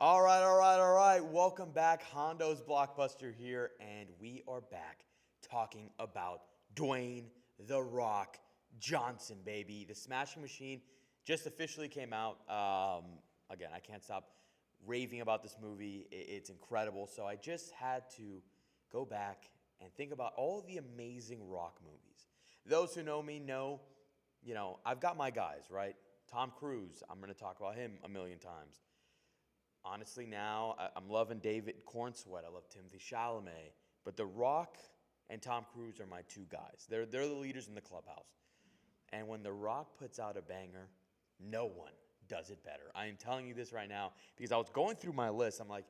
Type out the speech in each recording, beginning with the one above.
All right. Welcome back. Hondo's Blockbuster here, and we are back talking about Dwayne The Rock Johnson, baby. The Smashing Machine just officially came out. Again, I can't stop raving about this movie. It's incredible. So I just had to go back and think about all the amazing Rock movies. Those who know me know, I've got my guys, right? Tom Cruise, I'm going to talk about him a million times. Honestly, now I'm loving David Cornsweet. I love Timothy Chalamet. But The Rock and Tom Cruise are my two guys. They're the leaders in the clubhouse. And when The Rock puts out a banger, no one does it better. I am telling you this right now because I was going through my list. I'm like,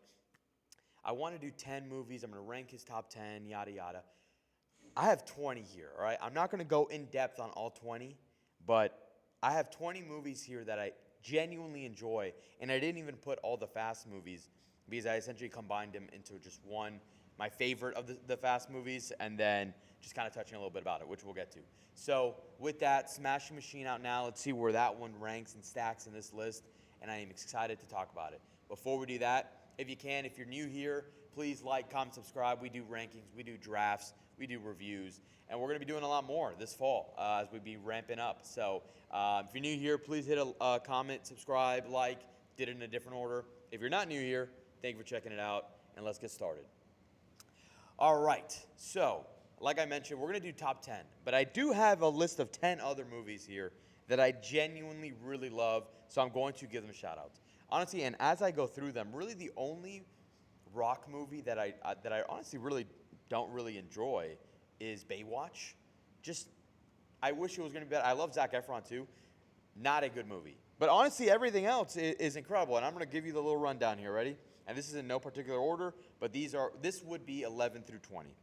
I want to do 10 movies. I'm going to rank his top 10, yada, yada. I have 20 here, all right? I'm not going to go in depth on all 20, but I have 20 movies here that I genuinely enjoy, and I didn't even put all the Fast movies because I essentially combined them into just one, my favorite of the Fast movies, and then just kind of touching a little bit about it, which we'll get to. So with that, Smashing Machine out now. Let's see where that one ranks and stacks in this list, and I am excited to talk about it. Before we do that, if you're new here, please like, comment, subscribe. We do rankings, we do drafts, we do reviews, and we're going to be doing a lot more this fall as we be ramping up. So if you're new here, please hit a comment, subscribe, like, did it in a different order. If you're not new here, thank you for checking it out, and let's get started. All right, so like I mentioned, we're going to do top 10, but I do have a list of 10 other movies here that I genuinely really love, so I'm going to give them shout-outs. Honestly, and as I go through them, really the only Rock movie that I honestly really don't really enjoy is Baywatch. Just, I wish it was going to be better. I love Zac Efron too. Not a good movie. But honestly, everything else is incredible, and I'm going to give you the little rundown here. Ready? And this is in no particular order, but this would be 11 through 20. You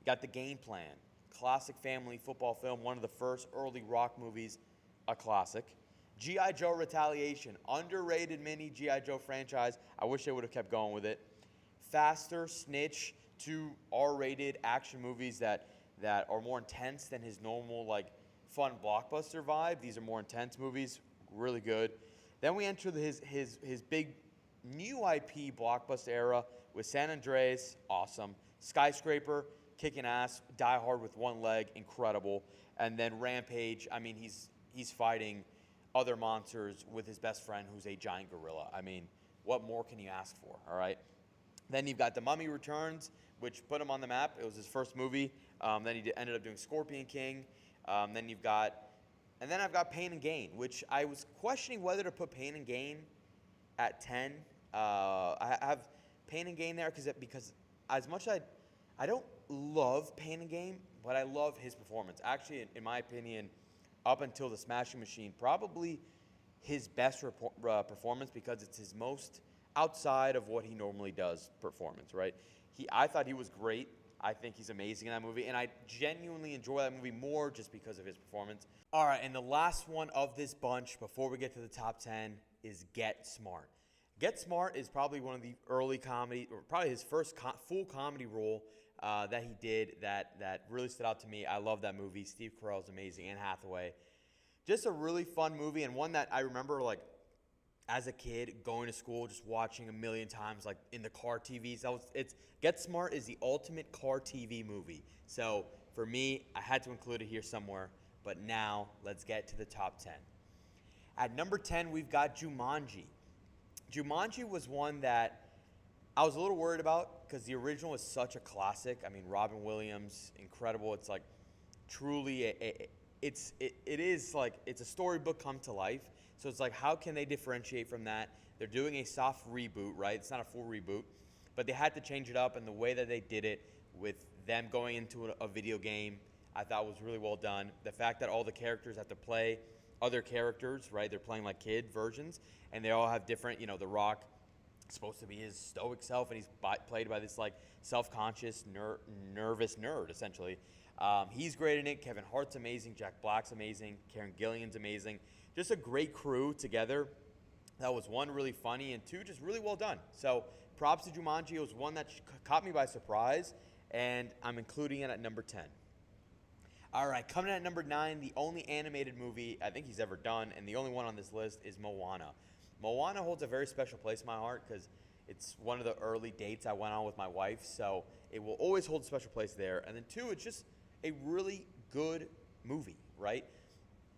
got The Game Plan, classic family football film, one of the first early Rock movies, a classic. G.I. Joe Retaliation, underrated mini G.I. Joe franchise. I wish they would have kept going with it. Faster, Snitch, two R-rated action movies that are more intense than his normal, fun blockbuster vibe. These are more intense movies, really good. Then we enter his big new IP blockbuster era with San Andreas, awesome. Skyscraper, kicking ass. Die Hard with one leg, incredible. And then Rampage, I mean, he's fighting other monsters with his best friend who's a giant gorilla. I mean, what more can you ask for, all right? Then you've got The Mummy Returns, which put him on the map. It was his first movie. Then he ended up doing Scorpion King. And then I've got Pain and Gain, which I was questioning whether to put Pain and Gain at 10. I have Pain and Gain there because as much as I don't love Pain and Gain, but I love his performance. Actually, in my opinion, up until The Smashing Machine, probably his best performance because it's his most outside of what he normally does performance, right? I thought he was great. I think he's amazing in that movie, and I genuinely enjoy that movie more just because of his performance. All right, and the last one of this bunch before we get to the top 10 is Get Smart. Get Smart is probably one of the early comedy, or probably his first full comedy role that he did that really stood out to me. I love that movie. Steve Carell's amazing, Anne Hathaway. Just a really fun movie, and one that I remember as a kid going to school, just watching a million times, in the car TVs. Get Smart is the ultimate car TV movie. So for me, I had to include it here somewhere. But now let's get to the top 10. At number 10, we've got Jumanji. Jumanji was one that I was a little worried about because the original is such a classic. I mean, Robin Williams, incredible. It's truly it's a storybook come to life. So it's how can they differentiate from that? They're doing a soft reboot, right? It's not a full reboot, but they had to change it up, and the way that they did it with them going into a video game, I thought was really well done. The fact that all the characters have to play other characters, right? They're playing kid versions, and they all have different, The Rock is supposed to be his stoic self, and he's played by this self-conscious, nervous nerd, essentially. He's great in it. Kevin Hart's amazing. Jack Black's amazing. Karen Gillan's amazing. Just a great crew together. That was one, really funny, and two, just really well done. So props to Jumanji. It was one that caught me by surprise, and I'm including it at number 10. All right, coming in at number 9, the only animated movie I think he's ever done, and the only one on this list is Moana. Moana holds a very special place in my heart because it's one of the early dates I went on with my wife, so it will always hold a special place there. And then two, it's just a really good movie, right?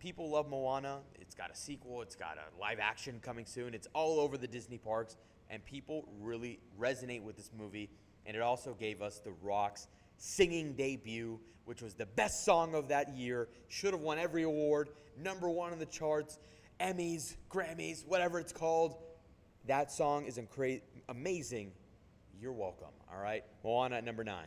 People love Moana. It's got a sequel. It's got a live action coming soon. It's all over the Disney parks, and people really resonate with this movie. And it also gave us The Rock's singing debut, which was the best song of that year. Should have won every award. Number one on the charts, Emmys, Grammys, whatever it's called. That song is amazing. You're welcome. All right, Moana at number 9.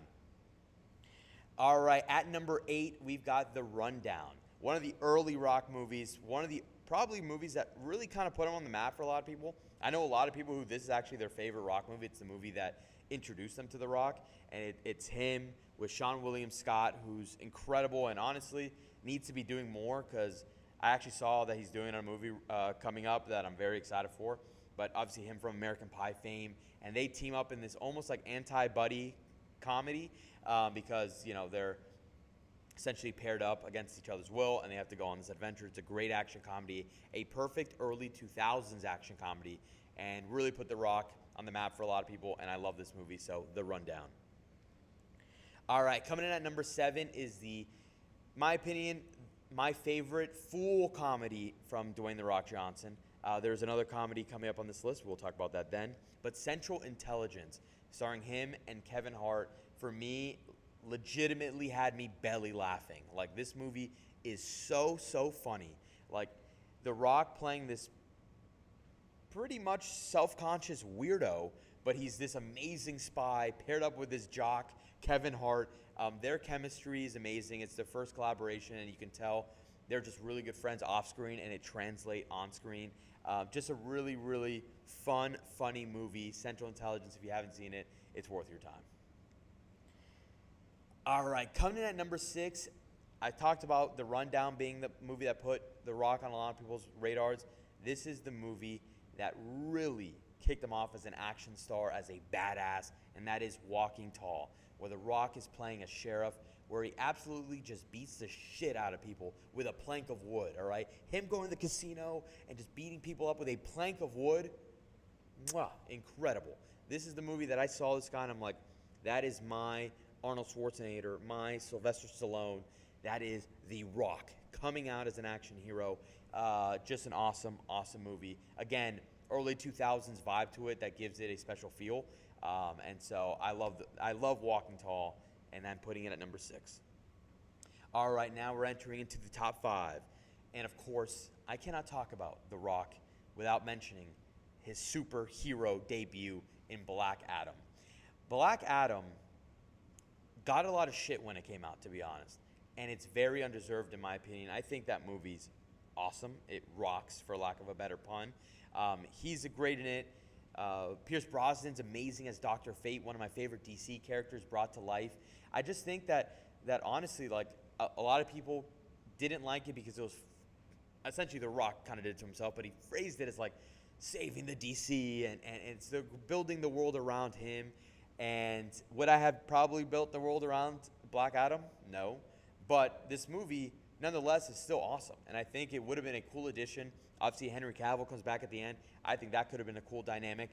All right, at number 8, we've got The Rundown. One of the early Rock movies, one of the probably movies that really kind of put him on the map for a lot of people. I know a lot of people who this is actually their favorite Rock movie. It's the movie that introduced them to The Rock, and it's him with Sean William Scott, who's incredible and honestly needs to be doing more because I actually saw that he's doing a movie coming up that I'm very excited for. But obviously him from American Pie fame, and they team up in this almost like anti-buddy comedy because, you know, they're essentially paired up against each other's will, and they have to go on this adventure. It's a great action comedy, a perfect early 2000s action comedy, and really put The Rock on the map for a lot of people, and I love this movie, so The Rundown. All right, coming in at number 7 is my opinion, my favorite full comedy from Dwayne The Rock Johnson. There's another comedy coming up on this list. We'll talk about that then. But Central Intelligence, starring him and Kevin Hart, for me, legitimately had me belly laughing. Like, this movie is so funny. Like, The Rock playing this pretty much self-conscious weirdo, but he's this amazing spy paired up with his jock, Kevin Hart. Their chemistry is amazing. It's their first collaboration, and you can tell they're just really good friends off screen, and it translates on screen. Just a really fun, funny movie. Central Intelligence, if you haven't seen it, it's worth your time. All right, coming in at number 6, I talked about The Rundown being the movie that put The Rock on a lot of people's radars. This is the movie that really kicked him off as an action star, as a badass, and that is Walking Tall, where The Rock is playing a sheriff, where he absolutely just beats the shit out of people with a plank of wood, all right? Him going to the casino and just beating people up with a plank of wood, incredible. This is the movie that I saw this guy, and I'm like, that is my Arnold Schwarzenegger, my Sylvester Stallone. That is The Rock coming out as an action hero. Just an awesome movie. Again, early 2000s vibe to it that gives it a special feel. And so I love Walking Tall, and I'm putting it at number 6. All right, now we're entering into the top 5. And of course, I cannot talk about The Rock without mentioning his superhero debut in Black Adam. Black Adam got a lot of shit when it came out, to be honest, and it's very undeserved in my opinion. I think that movie's awesome. It rocks, for lack of a better pun. He's great in it. Pierce Brosnan's amazing as Dr. Fate, one of my favorite DC characters brought to life. I just think that honestly, like, a lot of people didn't like it because it was essentially The Rock kind of did it to himself, but he phrased it as like saving the DC and it's building the world around him. And would I have probably built the world around Black Adam? No. But this movie, nonetheless, is still awesome. And I think it would have been a cool addition. Obviously, Henry Cavill comes back at the end. I think that could have been a cool dynamic.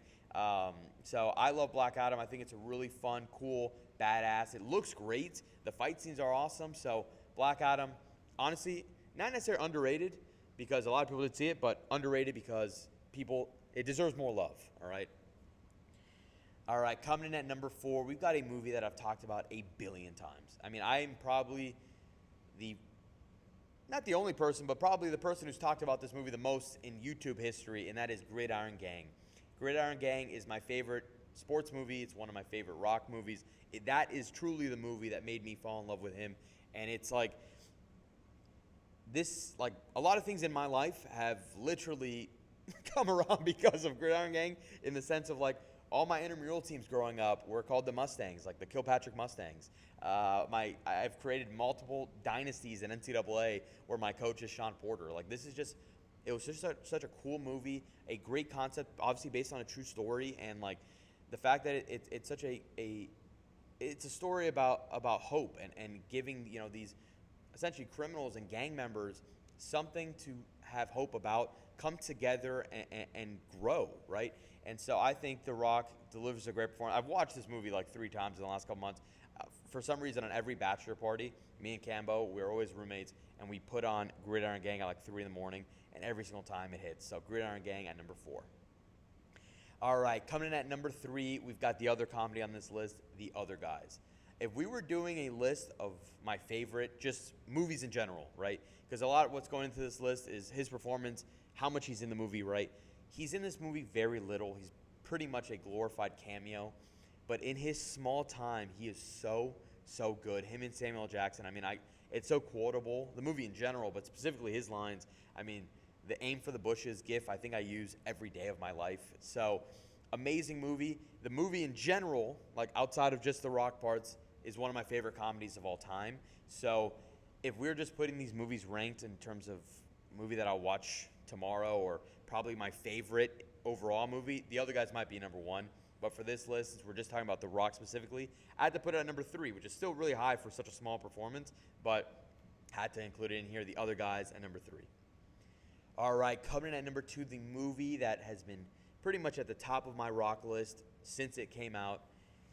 So I love Black Adam. I think it's a really fun, cool, badass. It looks great. The fight scenes are awesome. So Black Adam, honestly, not necessarily underrated because a lot of people didn't see it, but underrated because it deserves more love, all right? All right, coming in at number 4, we've got a movie that I've talked about a billion times. I mean, I'm probably not the only person, but probably the person who's talked about this movie the most in YouTube history, and that is Gridiron Gang. Gridiron Gang is my favorite sports movie. It's one of my favorite Rock movies. That is truly the movie that made me fall in love with him. And it's like a lot of things in my life have literally come around because of Gridiron Gang, in the sense of like, all my intramural teams growing up were called the Mustangs, like the Kilpatrick Mustangs. I've created multiple dynasties in NCAA where my coach is Sean Porter. Like, it was just such a cool movie, a great concept, obviously based on a true story, and like the fact that it's such it's a story about hope and giving, these essentially criminals and gang members something to have hope about, come together and grow, right? And so I think The Rock delivers a great performance. I've watched this movie like 3 times in the last couple months. For some reason, on every bachelor party, me and Cambo, we're always roommates, and we put on Gridiron Gang at like 3 in the morning, and every single time it hits. So Gridiron Gang at number 4. All right, coming in at number 3, we've got the other comedy on this list, The Other Guys. If we were doing a list of my favorite, just movies in general, right? Because a lot of what's going into this list is his performance, how much he's in the movie, right? He's in this movie very little. He's pretty much a glorified cameo. But in his small time, he is so good. Him and Samuel L. Jackson, I mean, it's so quotable. The movie in general, but specifically his lines. I mean, the aim for the bushes gif, I think I use every day of my life. So, amazing movie. The movie in general, like outside of just the Rock parts, is one of my favorite comedies of all time. So, if we're just putting these movies ranked in terms of movie that I'll watch tomorrow or probably my favorite overall movie, The Other Guys might be number 1. But for this list, since we're just talking about The Rock specifically, I had to put it at number 3, which is still really high for such a small performance, but had to include it in here, The Other Guys at number 3. All right, coming in at number 2, the movie that has been pretty much at the top of my Rock list since it came out.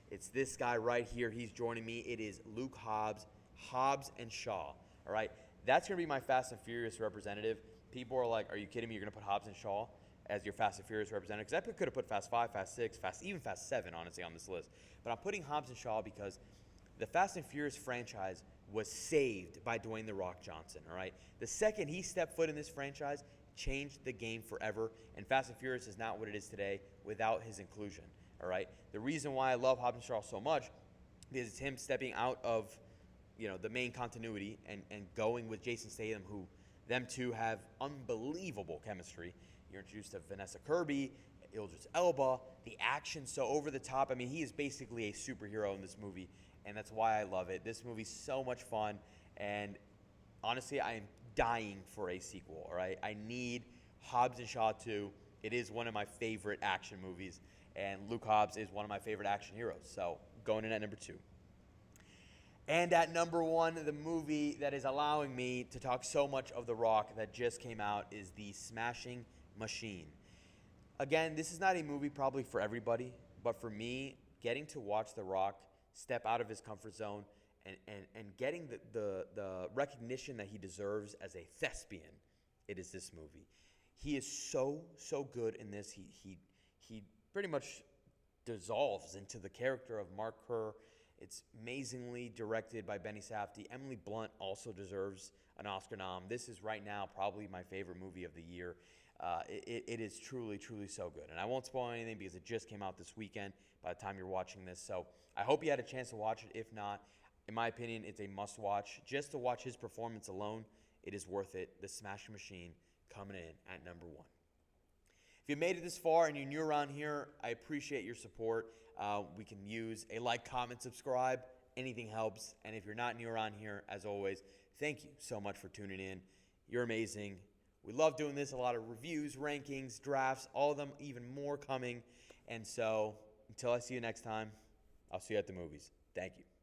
It's this guy right here. He's joining me. It is Luke Hobbs, Hobbs and Shaw. All right, that's going to be my Fast and Furious representative. People are like, are you kidding me? You're going to put Hobbs and Shaw as your Fast and Furious representative? Because I could have put Fast 5, Fast 6, even Fast 7, honestly, on this list. But I'm putting Hobbs and Shaw because the Fast and Furious franchise was saved by Dwayne "The Rock" Johnson, all right? The second he stepped foot in this franchise, changed the game forever, and Fast and Furious is not what it is today without his inclusion, all right? The reason why I love Hobbs and Shaw so much is it's him stepping out of, the main continuity and going with Jason Statham, who them two have unbelievable chemistry. You're introduced to Vanessa Kirby, Idris Elba, the action so over the top. I mean, he is basically a superhero in this movie, and that's why I love it. This movie's so much fun, and honestly, I am dying for a sequel, all right? I need Hobbs and Shaw 2. It is one of my favorite action movies, and Luke Hobbs is one of my favorite action heroes. So, going in at number 2. And at number 1, the movie that is allowing me to talk so much of The Rock that just came out is The Smashing Machine. Again, this is not a movie probably for everybody, but for me, getting to watch The Rock step out of his comfort zone and getting the recognition that he deserves as a thespian, it is this movie. He is so good in this. He pretty much dissolves into the character of Mark Kerr. It's amazingly directed by Benny Safdie. Emily Blunt also deserves an Oscar nom. This is right now probably my favorite movie of the year. It is truly so good. And I won't spoil anything because it just came out this weekend by the time you're watching this. So I hope you had a chance to watch it. If not, in my opinion, it's a must-watch. Just to watch his performance alone, it is worth it. The Smashing Machine coming in at number 1. If you made it this far and you're new around here, I appreciate your support. We can use a like, comment, subscribe. Anything helps. And if you're not new around here, as always, thank you so much for tuning in. You're amazing. We love doing this. A lot of reviews, rankings, drafts, all of them, even more coming. And so, until I see you next time, I'll see you at the movies. Thank you.